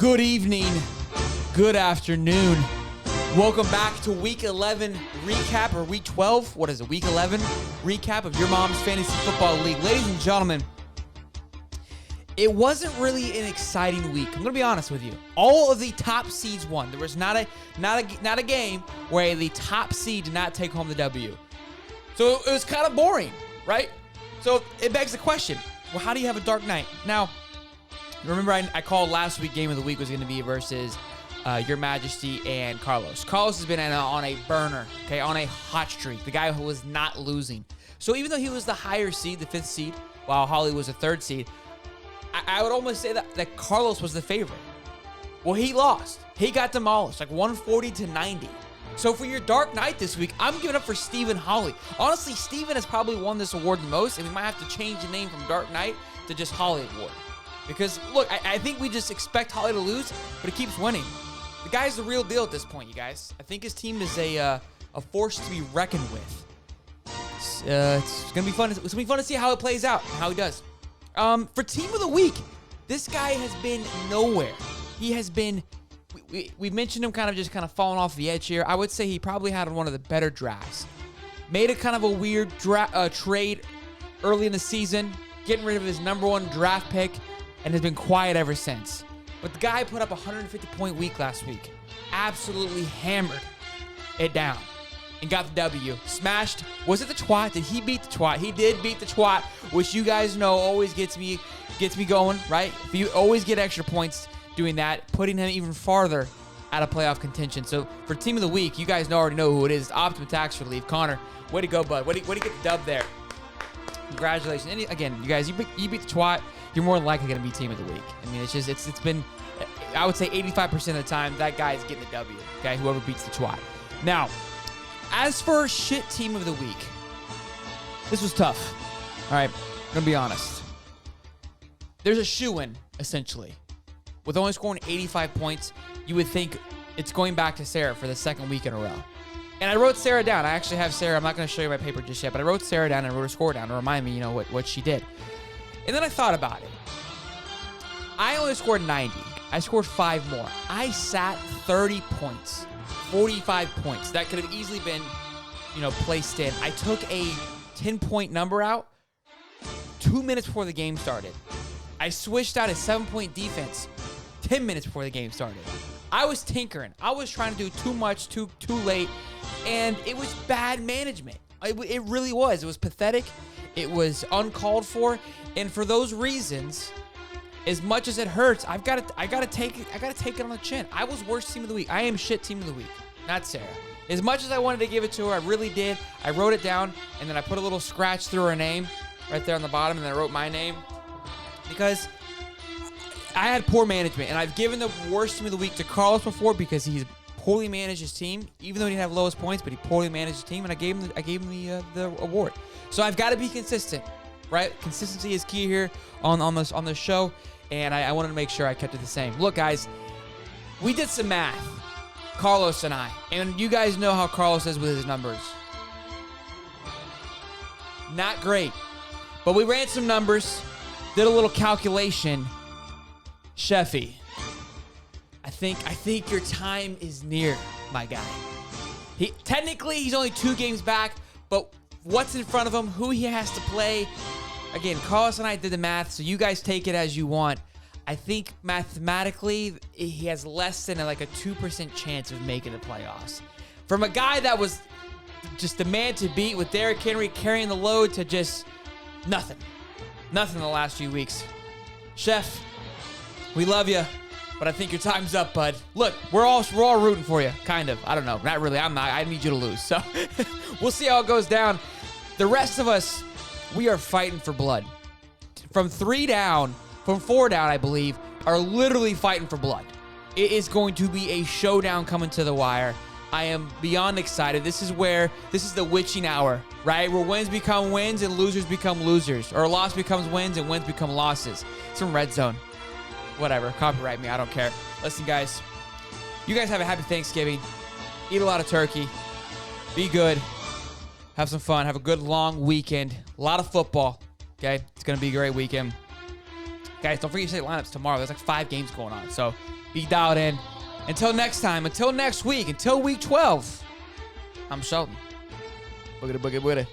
Good evening, good afternoon. Welcome back to Week 11 recap, or Week 12. What is it, Week 11 recap of Your Mom's Fantasy Football League. Ladies and gentlemen, it wasn't really an exciting week. I'm going to be honest with you. All of the top seeds won. There was not a game where the top seed did not take home the W. So it was kind of boring, right? So it begs the question, well, how do you have a dark night? Now, remember I called last week Game of the Week was going to be versus Your Majesty and Carlos. Carlos has been on a burner, okay, on a hot streak. The guy who was not losing. So even though he was the higher seed, the 5th seed, while Holly was the 3rd seed, I would almost say that Carlos was the favorite. Well, he lost. He got demolished, like 140-90. So for your Dark Knight this week, I'm giving up for Stephen Holly. Honestly, Stephen has probably won this award the most, and we might have to change the name from Dark Knight to just Holly Award. Because, look, I think we just expect Holly to lose, but he keeps winning. The guy's the real deal at this point, you guys. I think his team is a force to be reckoned with. It's gonna be fun. It's gonna be fun to see how it plays out and how he does. For Team of the Week, this guy has been nowhere. He has been, we mentioned him kind of falling off the edge here. I would say he probably had one of the better drafts. Made a kind of a weird trade early in the season, getting rid of his #1 draft pick, and has been quiet ever since. But the guy put up a 150-point week last week. Absolutely hammered it down and got the W. Smashed. Was it the Twat? Did he beat the Twat? He did beat the Twat, which you guys know always gets me going, right? If you always get extra points doing that, putting him even farther out of playoff contention. So for Team of the Week, you guys already know who it is. Optimum Tax Relief. Connor, way to go, bud. Way to get the dub there. Congratulations. And again, you guys, you beat the Twat, you're more than likely going to be Team of the Week. I mean, it's been, I would say 85% of the time, that guy is getting the W, okay? Whoever beats the Twat. Now, as for shit Team of the Week, this was tough. All right, I'm going to be honest. There's a shoo-in, essentially. With only scoring 85 points, you would think it's going back to Sarah for the 2nd week in a row. And I wrote Sarah down. I actually have Sarah. I'm not going to show you my paper just yet, but I wrote Sarah down and I wrote her score down to remind me, what she did. And then I thought about it. I only scored 90. I scored 5 more. I sat 30 points, 45 points. That could have easily been, placed in. I took a 10-point number out 2 minutes before the game started. I switched out a 7-point defense 10 minutes before the game started. I was tinkering. I was trying to do too much, too late, and it was bad management. It really was. It was pathetic. It was uncalled for, and for those reasons, as much as it hurts, I gotta take it on the chin. I was worst Team of the Week. I am shit Team of the Week, not Sarah. As much as I wanted to give it to her, I really did. I wrote it down, and then I put a little scratch through her name right there on the bottom, and then I wrote my name because I had poor management, and I've given the worst Team of the Week to Carlos before because he's poorly managed his team, even though he didn't have lowest points, but he poorly managed his team, and I gave him the award. So I've got to be consistent, right? Consistency is key here on this show, and I wanted to make sure I kept it the same. Look, guys, we did some math, Carlos and I, and you guys know how Carlos is with his numbers. Not great, but we ran some numbers, did a little calculation. Sheffy, I think your time is near, my guy. Technically, he's only 2 games back, but what's in front of him, who he has to play. Again, Carlos and I did the math, so you guys take it as you want. I think mathematically, he has less than a 2% chance of making the playoffs. From a guy that was just the man to beat with Derrick Henry carrying the load to just nothing. Nothing in the last few weeks. Chef, we love you, but I think your time's up, bud. Look, we're all rooting for you, kind of. I don't know, not really. I'm not. I need you to lose. So we'll see how it goes down. The rest of us, we are fighting for blood. From 4 down, I believe, are literally fighting for blood. It is going to be a showdown coming to the wire. I am beyond excited. This is the witching hour, right? Where wins become wins and losers become losers. Or loss becomes wins and wins become losses. It's from Red Zone. Whatever, copyright me, I don't care. Listen, guys, you guys have a happy Thanksgiving. Eat a lot of turkey. Be good. Have some fun. Have a good long weekend. A lot of football, okay? It's going to be a great weekend. Guys, don't forget to set lineups tomorrow. There's like 5 games going on. So be dialed in. Until next time, until next week, until week 12, I'm Sheldon. Boogie, boogie, boogie.